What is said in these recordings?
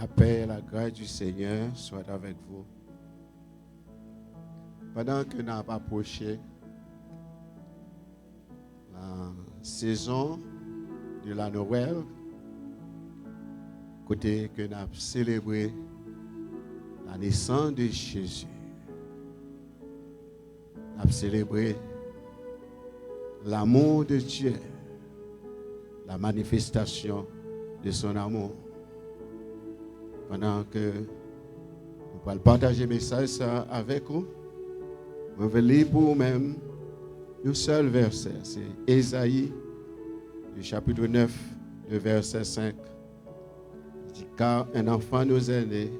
La paix et la grâce du Seigneur soient avec vous. Pendant que nous avons approché la saison de la Noël, côté que nous avons célébré la naissance de Jésus, nous avons célébré l'amour de Dieu, la manifestation de son amour. Pendant que nous allons partager le message avec vous, je vais lire pour vous-même un seul verset. C'est Ésaïe, le chapitre 9, le verset 5. Il dit, car un enfant nous est né,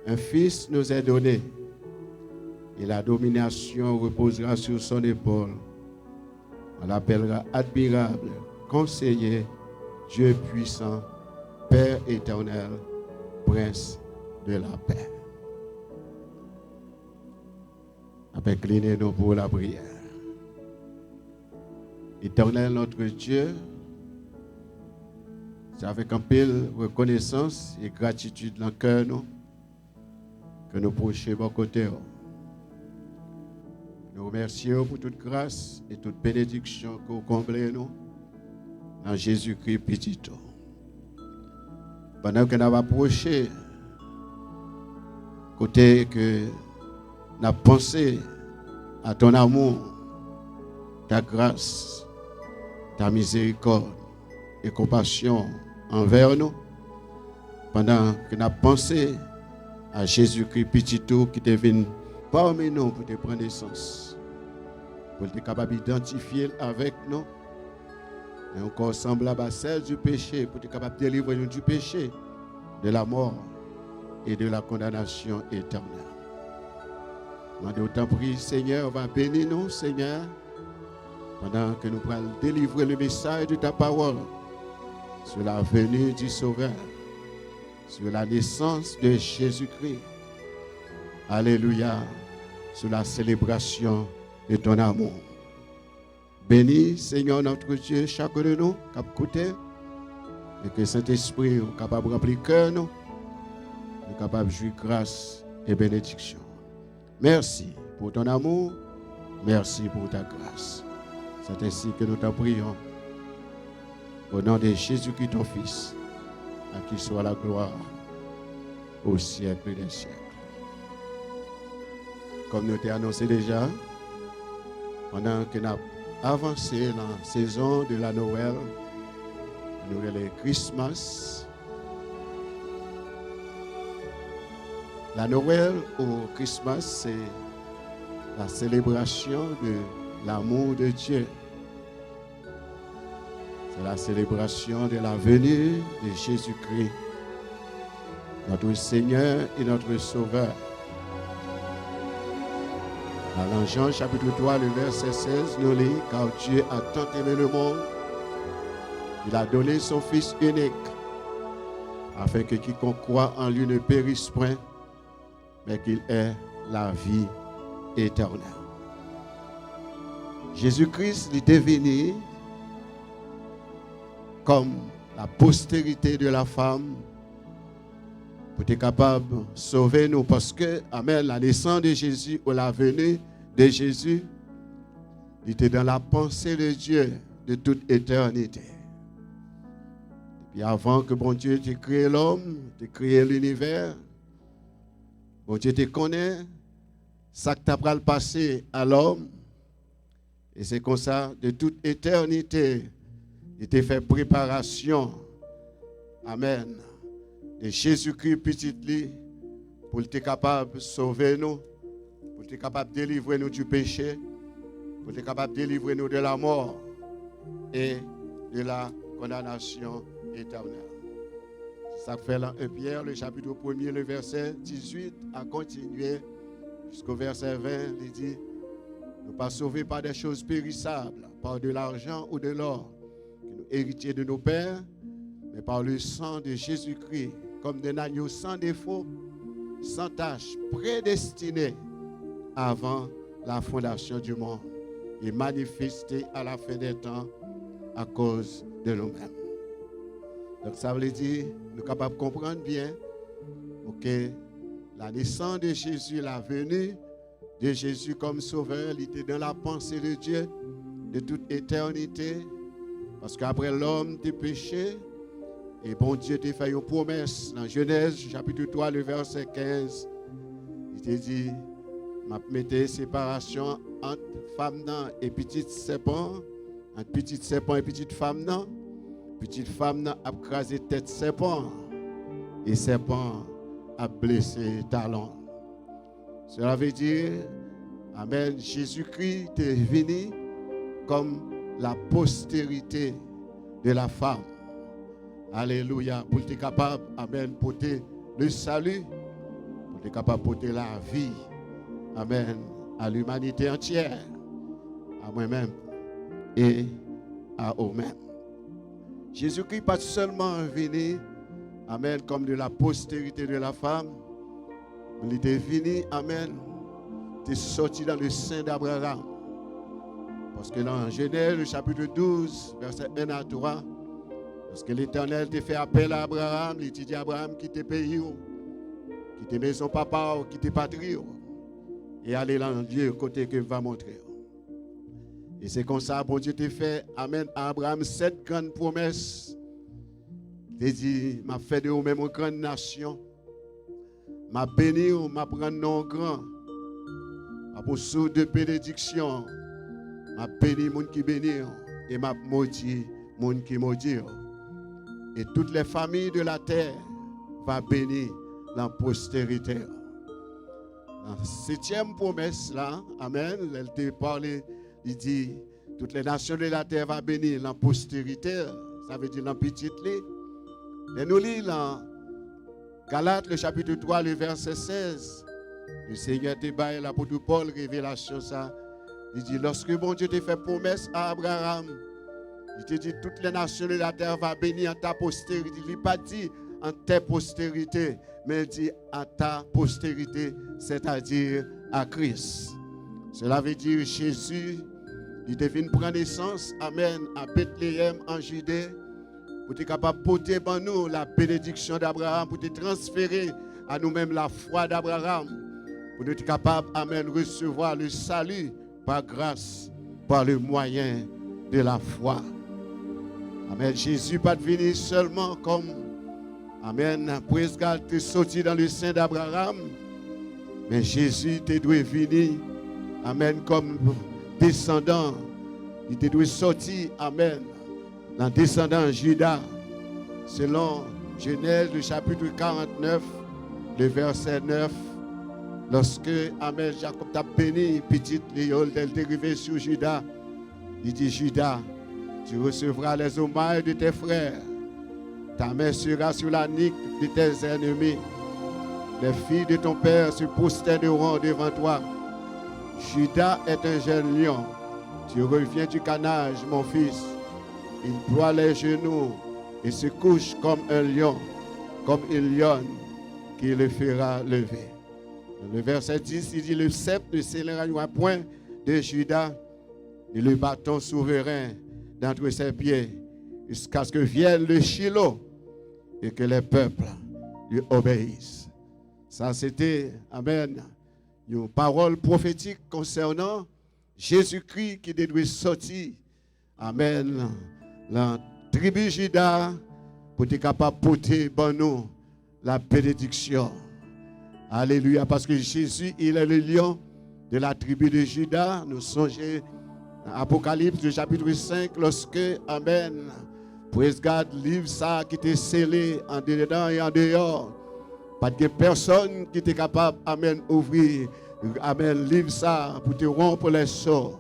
un fils nous est donné, et la domination reposera sur son épaule. On l'appellera admirable, conseiller, Dieu puissant, Père éternel, Prince de la paix. Inclinez-nous pour la prière. Éternel notre Dieu, c'est avec un peu de reconnaissance et gratitude dans le cœur que nous prochons vos côtés. Nous remercions pour toute grâce et toute bénédiction que vous comblez nous dans Jésus-Christ petit. Pendant que nous avons approché, côté que nous avons pensé à ton amour, ta grâce, ta miséricorde et compassion envers nous, pendant que nous avons pensé à Jésus-Christ petit qui est venu parmi nous pour te prendre naissance, pour être capable d'identifier avec nous, et encore semblable à celle du péché, pour être capable de délivrer nous du péché, de la mort et de la condamnation éternelle. Nous t'en prie, Seigneur, va bénir nous, Seigneur, pendant que nous allons délivrer le message de ta parole sur la venue du Sauveur, sur la naissance de Jésus-Christ. Alléluia, sur la célébration de ton amour. Bénis, Seigneur notre Dieu, chacun de nous qui a écouté, et que Saint-Esprit est capable de remplir le cœur, nous est capable de jouir grâce et bénédiction. Merci pour ton amour, merci pour ta grâce. C'est ainsi que nous t'en prions. Au nom de Jésus-Christ, ton Fils, à qui soit la gloire au siècle des siècles. Comme nous t'ai annoncé déjà, pendant que nous avons avancé dans la saison de la Noël, nous avons le Christmas. La Noël ou Christmas, c'est la célébration de l'amour de Dieu. C'est la célébration de la venue de Jésus-Christ, notre Seigneur et notre Sauveur. Dans Jean chapitre 3, le verset 16, nous lisons, car Dieu a tant aimé le monde, il a donné son Fils unique, afin que quiconque croit en lui ne périsse point, mais qu'il ait la vie éternelle. Jésus-Christ était venu comme la postérité de la femme pour être capable de sauver nous, parce que, amen, la naissance de Jésus ou la venue de Jésus, il était dans la pensée de Dieu de toute éternité. Et puis avant que bon Dieu ait créé l'homme, ait créé l'univers, bon Dieu te connaît, ça que tu as le passé à l'homme, et c'est comme ça, de toute éternité, il t'a fait préparation, amen, de Jésus-Christ petit lit, pour être capable de sauver nous, pour être capable de délivrer nous du péché, pour être capable de délivrer nous de la mort et de la condamnation éternelle. Ça fait dans 1 Pierre, le chapitre 1er, le verset 18, à continuer jusqu'au verset 20, il dit, nous ne sommes pas sauvés par des choses périssables, par de l'argent ou de l'or, que nous héritiers de nos pères, mais par le sang de Jésus-Christ, comme d'un agneau sans défaut, sans tache, prédestiné avant la fondation du monde et manifesté à la fin des temps à cause de nous-mêmes. Donc ça veut dire, nous sommes capables de comprendre bien que la naissance de Jésus, la venue de Jésus comme sauveur, il était dans la pensée de Dieu de toute éternité. Parce qu'après l'homme des péchés, et bon Dieu t'a fait une promesse dans Genèse chapitre 3, le verset 15. Il t'a dit, m'a metté séparation entre femme et petite serpent, entre petite serpent et petite femme non. Petite femme a crasé tête serpent et serpent a blessé talon. Cela veut dire, amen, Jésus-Christ est venu comme la postérité de la femme. Alléluia, pour être capable, amen, porter le salut, pour être capable de porter la vie, amen, à l'humanité entière, à moi-même et à eux-mêmes. Jésus-Christ pas seulement venu, amen, comme de la postérité de la femme, mais il était venu, amen, il est sorti dans le sein d'Abraham. Parce que dans Genèse, le chapitre 12, verset 1 à 3, parce que l'Éternel t'a fait appel à Abraham, il t'a dit à Abraham, quitte pays, quitte maison papa, quitte patrie, et allez dans Dieu, côté que va montrer. Et c'est comme ça, bon Dieu t'a fait, amen, à Abraham 7 grandes promesses. Il t'a dit, m'a fait de vous-même une grande nation, m'a béni, m'a prendre nom grand, m'a pour sous de bénédiction, m'a béni les gens qui bénissent et m'a maudit les gens qui maudissent. Et toutes les familles de la terre vont bénir la postérité. La 7e promesse là, amen, elle te parlé, il dit, toutes les nations de la terre vont bénir la postérité, ça veut dire la petite lit. Et nous lisons dans Galates, le chapitre 3, le verset 16. Le Seigneur te baille l'apôtre Paul, révélation ça. Il dit, lorsque bon Dieu te fait promesse à Abraham, il te dit, toutes les nations de la terre vont bénir en ta postérité. Il n'a pas dit en ta postérité, mais il dit en ta postérité, c'est-à-dire à Christ. Cela veut dire Jésus, il devait prendre naissance, amen, à Bethléem en Judée, pour être capable de porter pour nous la bénédiction d'Abraham, pour te transférer à nous-mêmes la foi d'Abraham, pour être capable, amen, de recevoir le salut par grâce, par le moyen de la foi. Amen. Jésus n'est pas venu seulement comme, amen, praise God, te sorti dans le sein d'Abraham, mais Jésus te doit venir, amen, comme descendant. Il te doit sortir, amen, dans descendant Judas, selon Genèse, le chapitre 49, le verset 9. Lorsque, amen, Jacob t'a béni, petite Léole, elle est arrivée sur Judas. Il dit, Judas, tu recevras les hommages de tes frères. Ta main sera sur la nuque de tes ennemis. Les filles de ton père se prosterneront devant toi. Judas est un jeune lion. Tu reviens du canage, mon fils. Il ploie les genoux et se couche comme un lion, comme une lionne qui le fera lever. Dans le verset 10, il dit, le sceptre ne s'éloignera point de Judas et le bâton souverain d'entre ses pieds, jusqu'à ce que vienne le Shiloh et que les peuples lui obéissent. Ça, c'était, amen, une parole prophétique concernant Jésus-Christ qui devait sortir, amen, la tribu Juda pour être capable de porter pour nous la bénédiction. Alléluia, parce que Jésus, il est le lion de la tribu de Juda. Nous songeons Apocalypse, le chapitre 5, lorsque, amen, praise God, livre ça qui était scellé en dedans et en dehors. Pas de personne qui était capable, amen, ouvrir, amen, livre ça pour te rompre les sorts.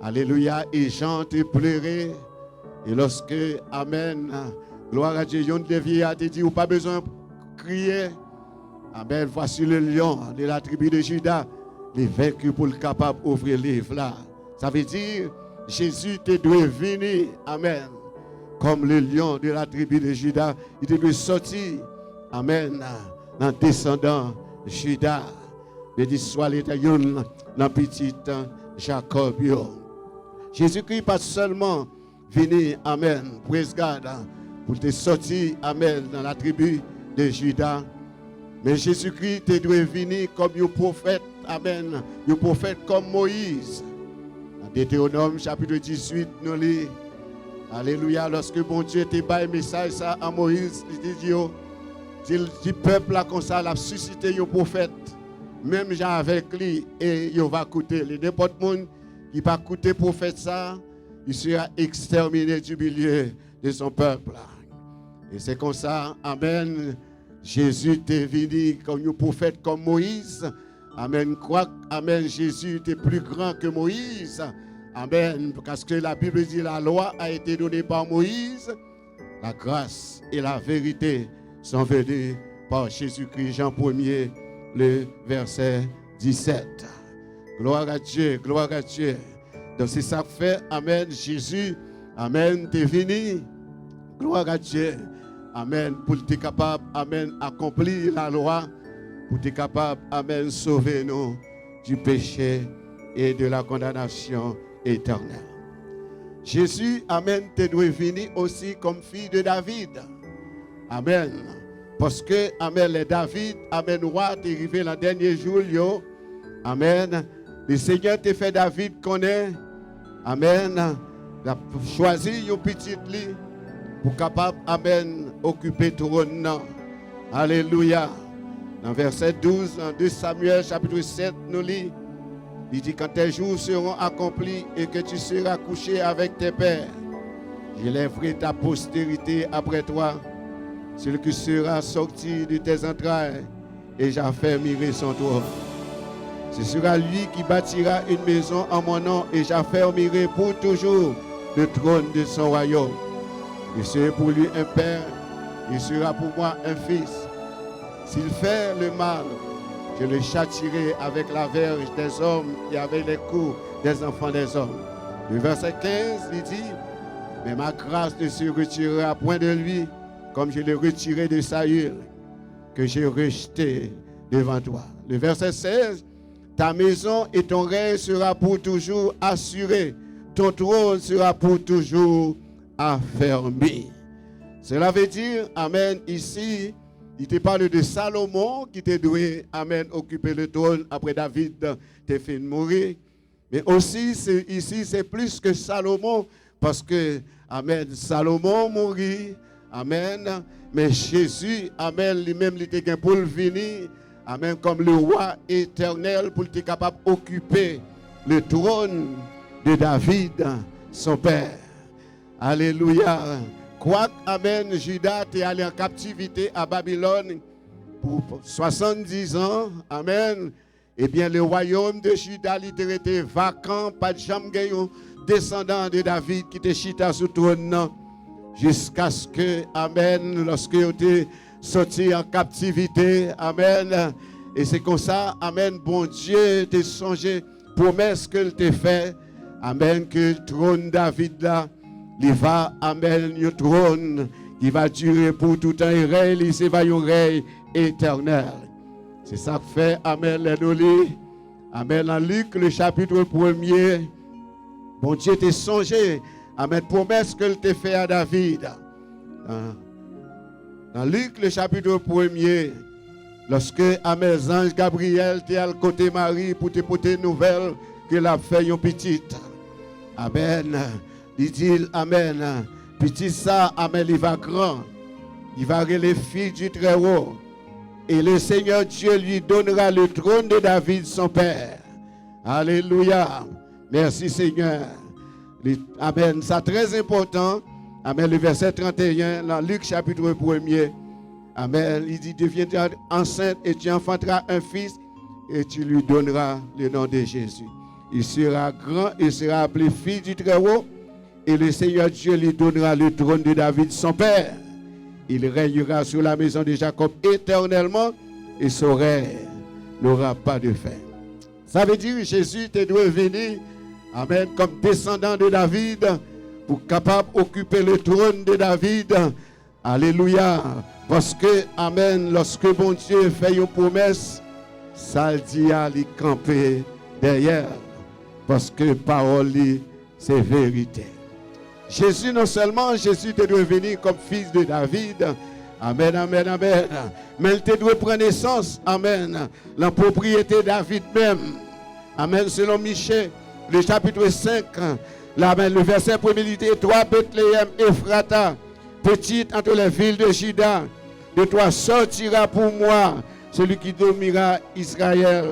Alléluia, et Jean te pleurait. Et lorsque, amen, gloire à Dieu, Yon de vieillard te dit, ou pas besoin de crier. Amen, voici le lion de la tribu de Juda, les vaincus pour le capable d'ouvrir le livre là. Ça veut dire, Jésus te doit venir, amen, comme le lion de la tribu de Juda. Il te doit sortir, amen, dans descendant Juda. Béni soit l'Éternel, dans petit Jacob. Jésus-Christ pas seulement venu, amen, praise God, pour te sortir, amen, dans la tribu de Juda. Mais Jésus-Christ te doit venir comme un prophète, amen, un prophète comme Moïse. Dans Deutéronome chapitre 18, nous lisons, alléluia, lorsque bon Dieu te bat un message ça à Moïse, il dit peuple là comme ça, il a suscité un prophète, même gens avec lui, et il va écouter. N'importe qui qui va écouter prophète ça, il sera exterminé du milieu de son peuple. Et c'est comme ça, amen, Jésus est venu comme un prophète comme Moïse. Amen, crois, amen, Jésus était plus grand que Moïse. Amen, parce que la Bible dit la loi a été donnée par Moïse. La grâce et la vérité sont venues par Jésus-Christ, Jean 1er, le verset 17. Gloire à Dieu, gloire à Dieu. Donc c'est ça que fait, amen, Jésus, amen, t'es venu. Gloire à Dieu, amen, pour être capable, amen, accomplir la loi, pour être capable, amen, sauver nous du péché et de la condamnation éternelle. Jésus, amen, te doit venir aussi comme fille de David. Amen. Parce que, amen, les David, amen, roi, t'es arrivé le dernier jour, yo. Amen. Le Seigneur te fait David connaît. Amen. Il a choisi une petite lit pour capable, amen, occuper tout trône. Alléluia. Dans verset 12, dans 2 Samuel, chapitre 7, nous lisons. Il dit, quand tes jours seront accomplis et que tu seras couché avec tes pères, j'élèverai ta postérité après toi, celui qui sera sorti de tes entrailles, et j'affermirai son trône. Ce sera lui qui bâtira une maison en mon nom, et j'affermirai pour toujours le trône de son royaume. Je serai pour lui un père, il sera pour moi un fils. S'il fait le mal, je le châtirai avec la verge des hommes et avec les coups des enfants des hommes. Le verset 15, il dit, mais ma grâce ne se retirera point de lui, comme je l'ai retiré de Saül, que j'ai rejeté devant toi. Le verset 16, ta maison et ton règne sera pour toujours assuré, ton trône sera pour toujours affermi. Cela veut dire, amen, ici, il te parle de Salomon qui te doué, amen, occuper le trône après David te fait mourir. Mais aussi, ici, c'est plus que Salomon, parce que, amen, Salomon mourit, amen, mais Jésus, amen, lui-même, il était pour le venir, amen, comme le roi éternel, pour être capable d'occuper le trône de David, son père. Alléluia. Quoique, amen, Judas est allé en captivité à Babylone pour 70 ans, amen, eh bien, le royaume de Juda il était vacant, pas de jamais descendant de David qui était chita sous trône, jusqu'à ce que, amen, lorsque il était sorti en captivité, amen, et c'est comme ça, amen, bon Dieu t'a songé, promesse qu'il t'a fait, amen, que le trône David là, il va, amen, un trône qui va durer pour tout un règne, il va un règne éternel. C'est ça que fait, amen, les nous. Amen, dans Luc, le chapitre 1er, bon Dieu t'a songé, amen, promesse qu'il t'a fait à David. Dans Luc, le chapitre 1er, lorsque, amen, ange Gabriel t'est à côté Marie pour te porter une nouvelle qu'il a fait une petite. Amen. Il dit, amen, petit ça, amen, il va grand, il va aller les filles du Très-Haut, et le Seigneur Dieu lui donnera le trône de David, son père. Alléluia. Merci Seigneur. Amen, c'est très important. Amen, le verset 31, dans Luc chapitre 1er. Amen, il dit, deviendras enceinte et tu enfanteras un fils et tu lui donneras le nom de Jésus. Il sera grand, il sera appelé fils du Très-Haut. Et le Seigneur Dieu lui donnera le trône de David, son père. Il régnera sur la maison de Jacob éternellement et son règne n'aura pas de fin. Ça veut dire que Jésus te doit venir, amen, comme descendant de David pour capable d'occuper le trône de David. Alléluia. Parce que, amen, lorsque bon Dieu fait une promesse, ça dit à lui camper derrière. Parce que parole, c'est vérité. Jésus, non seulement Jésus est devenu comme fils de David, amen, amen, amen, mais il te doit prendre naissance, amen, la propriété David même, amen, selon Michée, le chapitre 5, amen, le verset 1er dit, toi Bethléem, Ephrata, petite entre les villes de Juda, de toi sortira pour moi celui qui dominera Israël.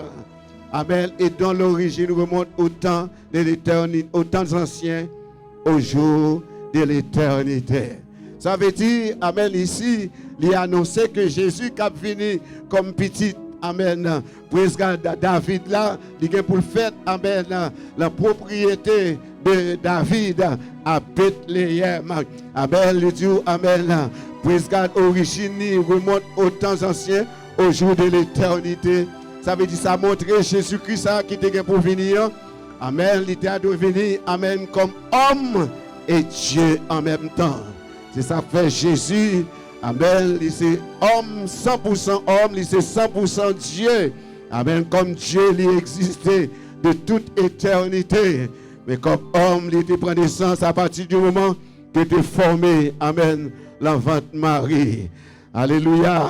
Amen. Et dont l'origine remonte au temps de l'éternité, aux temps anciens, au jour de l'éternité. Ça veut dire, amen, ici, il a annoncé que Jésus qui a venu comme petit, amen, président David là, il a pour le fait, amen, la propriété de David à Bethléem. Amen, le Dieu, amen, président origine remonte aux temps anciens, au jour de l'éternité. Ça veut dire, ça montre Jésus-Christ qui était pour venir. Amen, il était devenu, amen, comme homme et Dieu en même temps. C'est ça que fait Jésus. Amen, il c'est homme, 100% homme, il c'est 100% Dieu. Amen, comme Dieu il existait de toute éternité. Mais comme homme, il était pris naissance à partir du moment qu'il était formé. Amen, l'enfant de Marie. Alléluia.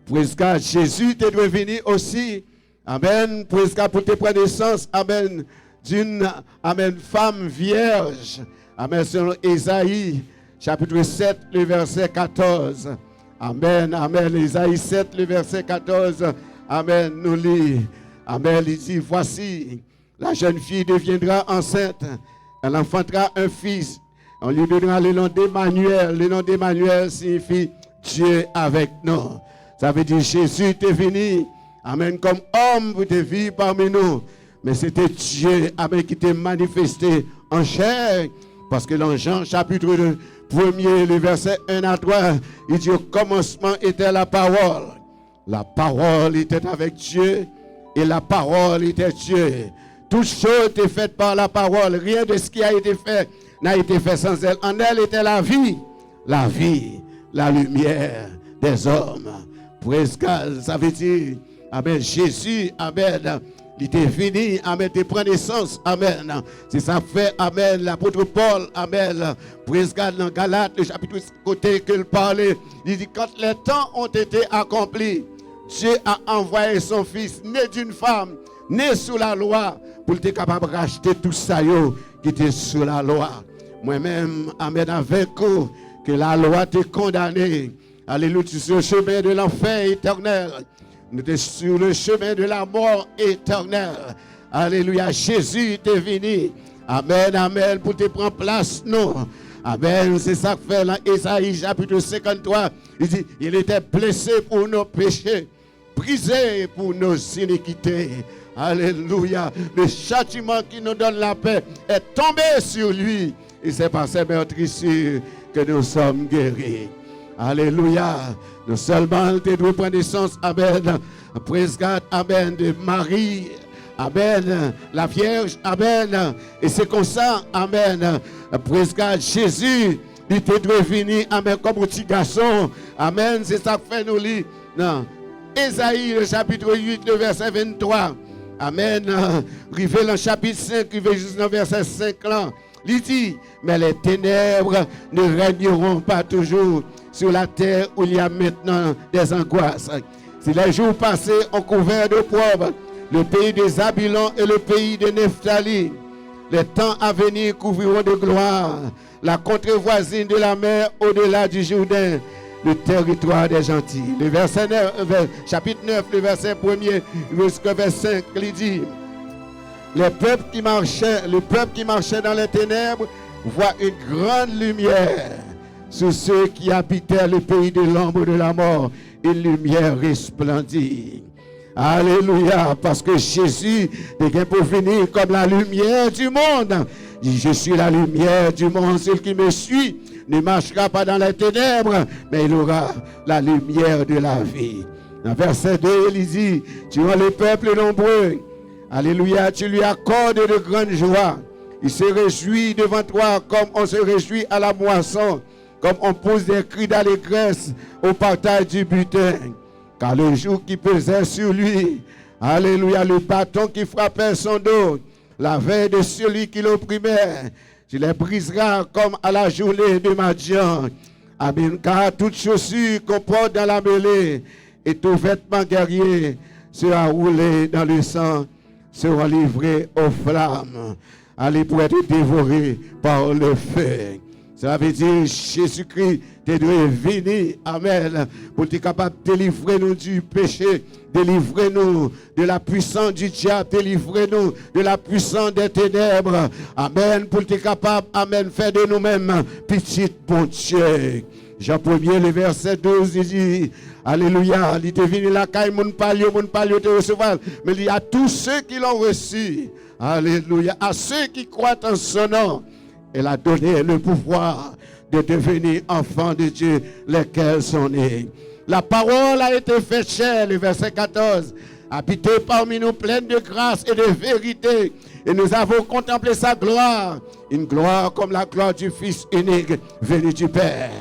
Praise God, Jésus est devenu aussi, amen, praise God, pour te prendre naissance, amen, d'une, amen, femme vierge, amen, selon Ésaïe, chapitre 7, le verset 14, amen, amen, Ésaïe 7, le verset 14, amen, nous lit, amen, il dit, voici, la jeune fille deviendra enceinte, elle enfantera un fils, on lui donnera le nom d'Emmanuel signifie Dieu avec nous. Ça veut dire Jésus était venu, amen, comme homme pour te vivre parmi nous. Mais c'était Dieu, amen, qui t'est manifesté en chair. Parce que dans Jean chapitre 1er, le verset 1 à 3, il dit au commencement était la parole. La parole était avec Dieu et la parole était Dieu. Toute chose était faite par la parole. Rien de ce qui a été fait n'a été fait sans elle. En elle était la vie, la lumière des hommes. Praise God, ça veut dire, amen, Jésus, amen, il était venu, amen, de prendre naissance, amen. C'est ça fait, amen, l'apôtre Paul, amen, praise God, dans Galates, le chapitre côté qu'il parlait, il dit, quand les temps ont été accomplis, Dieu a envoyé son fils, né d'une femme, né sous la loi, pour être capable de racheter tout ça qui était sous la loi. Moi-même, amen, avec vous, que la loi t'est condamnée. Alléluia, sur le chemin de l'enfer éternel. Nous sommes sur le chemin de la mort éternelle. Alléluia, Jésus est venu. Amen, amen, pour te prendre place, non. Amen, c'est ça que fait dans Ésaïe chapitre 53. Il dit, il était blessé pour nos péchés, brisé pour nos iniquités. Alléluia, le châtiment qui nous donne la paix est tombé sur lui. Et c'est par ses meurtrissures que nous sommes guéris. Alléluia. Nous seulement te dois prendre naissance, amen. Praise God, amen, de Marie, amen, la Vierge, amen. Et c'est comme ça, amen. Praise God, Jésus, il te doit venir, amen, comme un petit garçon, amen. C'est ça que fait nous lire dans Ésaïe, le chapitre 8, le verset 23. Amen. Rivé dans le chapitre 5, rivé jusqu'au verset 5 là. Il dit, mais les ténèbres ne régneront pas toujours sur la terre où il y a maintenant des angoisses. Si les jours passés ont couvert de pauvres le pays des Zabulon et le pays de Nephtali, les temps à venir couvriront de gloire la contrevoisine de la mer au-delà du Jourdain, le territoire des gentils. Le verset 9, chapitre 9, le verset 1er jusqu'au verset 5, il dit, le peuple qui marchait dans les ténèbres voit une grande lumière. Sur ceux qui habitaient le pays de l'ombre de la mort, une lumière resplendit. Alléluia, parce que Jésus est pour venir comme la lumière du monde. Il dit, je suis la lumière du monde, celui qui me suit ne marchera pas dans les ténèbres, mais il aura la lumière de la vie. Dans verset 2, il dit, tu as le peuple nombreux. Alléluia, tu lui accordes de grandes joies. Il se réjouit devant toi comme on se réjouit à la moisson, comme on pose des cris d'allégresse au partage du butin. Car le joug qui pesait sur lui, alléluia, le bâton qui frappait son dos, la veille de celui qui l'opprimait, Tu les briseras comme à la journée de Madian. Amen. Car toute chaussure qu'on porte dans la mêlée et tout vêtement guerrier sera roulé dans le sang, sera livré aux flammes, allez pour être dévoré par le feu. Cela veut dire Jésus-Christ te doit venir, amen, pour être capable de délivrer nous du péché, délivrer nous de la puissance du diable, délivrer nous de la puissance des ténèbres, amen, pour être capable, amen, faire de nous-mêmes petite bon Dieu. Jean 1er, le verset 12, il dit, alléluia, il est venu la caille, mon palio te recevoir, mais il y a tous ceux qui l'ont reçu, alléluia, à ceux qui croient en son nom. Elle a donné le pouvoir de devenir enfants de Dieu, lesquels sont nés. La parole a été faite chair, le verset 14, habité parmi nous pleine de grâce et de vérité. Et nous avons contemplé sa gloire, une gloire comme la gloire du Fils unique venu du Père.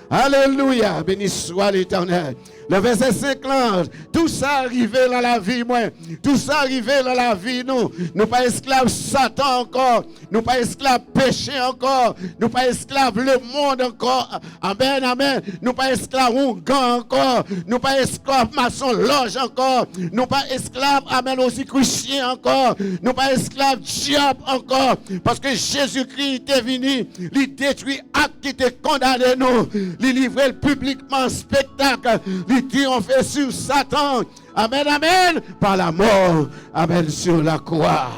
Alléluia, béni soit l'Éternel. Le verset 50, tout ça arrivé dans la vie, moi. Tout ça arrivé dans la vie, nous. Nous pas esclaves Satan encore. Nous pas esclaves péché encore. Nous pas esclaves le monde encore. Amen, amen. Nous pas esclaves Ougan encore. Nous pas esclaves maçon loge encore. Nous pas esclaves, amen, aussi chrétiens encore. Nous pas esclaves diable encore. Parce que Jésus-Christ est venu, il détruit acte qui était condamné nous. Il livrer publiquement spectacle. Il triompher sur Satan. Amen, amen. Par la mort. Amen, sur la croix.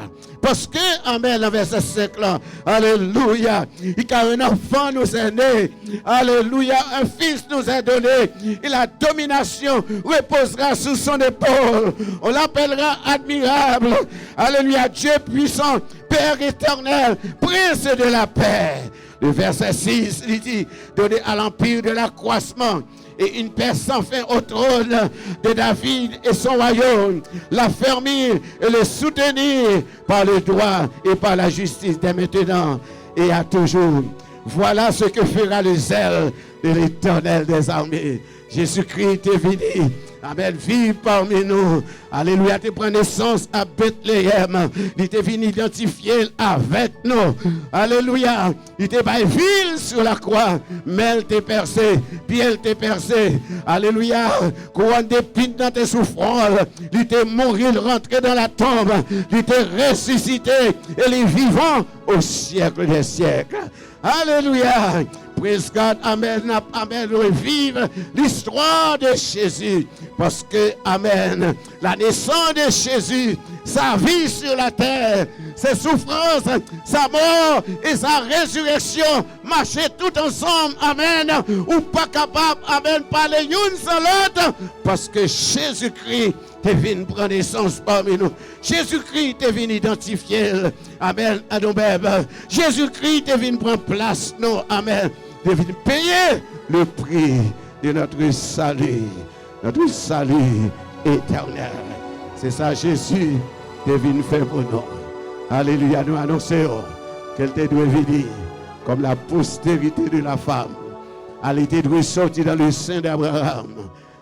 Parce que, amen, le verset 5 là, alléluia, car un enfant nous est né, alléluia, un fils nous est donné, et la domination reposera sur son épaule. On l'appellera admirable, alléluia, Dieu puissant, Père éternel, Prince de la paix. Le verset 6, il dit, donné à l'empire de l'accroissement et une paix sans fin au trône de David et son royaume, l'affermir et le soutenir par le droit et par la justice dès maintenant et à toujours. Voilà ce que fera le zèle de l'Éternel des armées. Jésus-Christ est venu. Amen. Vive parmi nous. Alléluia. Tu prends naissance à Bethléem. Il t'est venu identifier avec nous. Alléluia. Il t'est pas ville sur la croix. Mais elle t'est percée. Puis elle t'est percée. Alléluia. Couronne d'épines dans tes souffrances. Il t'est mort, il rentré dans la tombe. Il t'est ressuscité. Et il est vivant au siècle des siècles. Alléluia. Praise God, amen, amen, revive l'histoire de Jésus. Parce que, amen, la naissance de Jésus, sa vie sur la terre, ses souffrances, sa mort et sa résurrection, marcher tout ensemble, amen, ou pas capable, amen, parler une sans l'autre, parce que Jésus-Christ est venu prendre naissance parmi nous. Jésus-Christ est venu identifier, amen, à nos bébés. Jésus-Christ est venu prendre place, nous, amen, est venu payer le prix de notre salut éternel. C'est ça, Jésus est venu faire pour nous. Alléluia, nous annonçons qu'elle te doit venir comme la postérité de la femme. Elle était doit sortir dans le sein d'Abraham.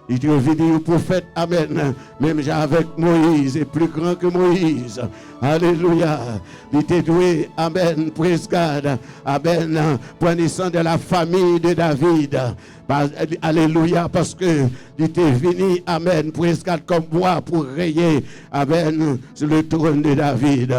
Il doit venir au prophète, amen, même avec Moïse, est plus grand que Moïse. Alléluia. Il était doué, amen, praise God, amen, pour naissance de la famille de David. Alléluia, parce que il était venu, amen, praise God, comme moi pour rayer, amen, sur le trône de David.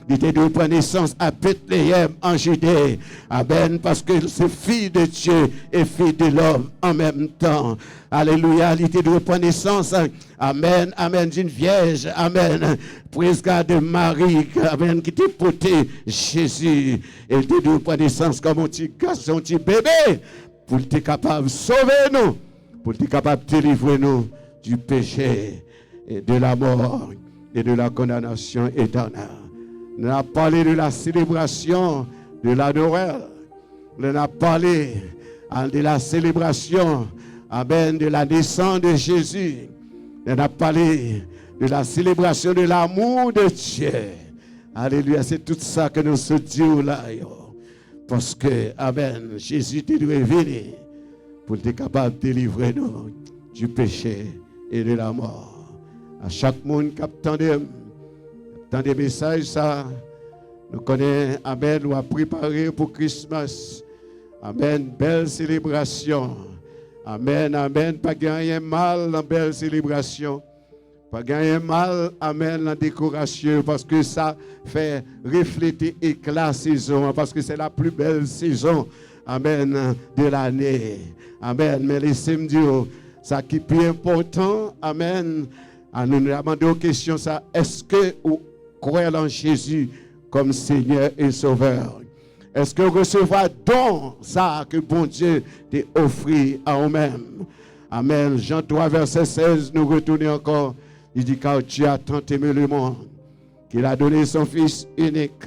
Il était de prendre naissance à Bethléem en Judée. Amen. Parce que c'est fille de Dieu et fille de l'homme en même temps. Alléluia. Il était de prendre naissance. Amen. Amen. D'une vierge. Amen. Praise God de Marie. Amen. Qui était porté Jésus. Il était de prendre naissance comme un petit garçon, un petit bébé. Pour être capable de sauver nous. Pour être capable de délivrer nous du péché et de la mort et de la condamnation éternelle. On a parlé de la célébration de la Noël. On a parlé de la célébration, amen, de la naissance de Jésus. On a parlé de la célébration de l'amour de Dieu. Alléluia, c'est tout ça que nous se disons là. Parce que, amen, Jésus est venu pour être capable de délivrer nous du péché et de la mort. À chaque monde qui attend des messages, ça, Nous connaissons, Amen, nous avons préparé pour Christmas. Amen, belle célébration. Amen, amen, pas gagner mal dans belle célébration. Pas gagner mal, amen, la décoration, parce que ça fait refléter éclat saison, parce que c'est la plus belle saison, amen, de l'année. Amen, mais laissez-moi dire, ça qui est plus important, amen, nous nous demandons aux questions, ça, est-ce que vous croyez en Jésus comme Seigneur et Sauveur? Est-ce que vous recevez don ça que bon Dieu t'a offert à vous-même? Amen, Jean 3, verset 16, nous retournons encore. Il dit car Dieu a tant aimé le monde qu'il a donné son Fils unique,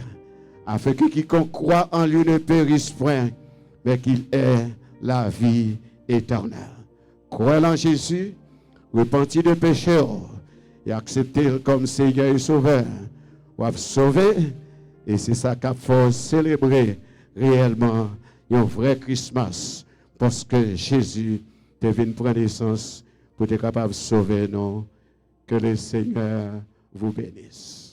afin que quiconque croit en lui ne périsse point, mais qu'il ait la vie éternelle. Croyez en Jésus, repentir de péché et accepter comme Seigneur et Sauveur. Vous avez sauvé, et c'est ça qu'il faut célébrer réellement un vrai Christmas, parce que Jésus est venu prendre naissance pour être capable de sauver nous. Que le Seigneur vous bénisse.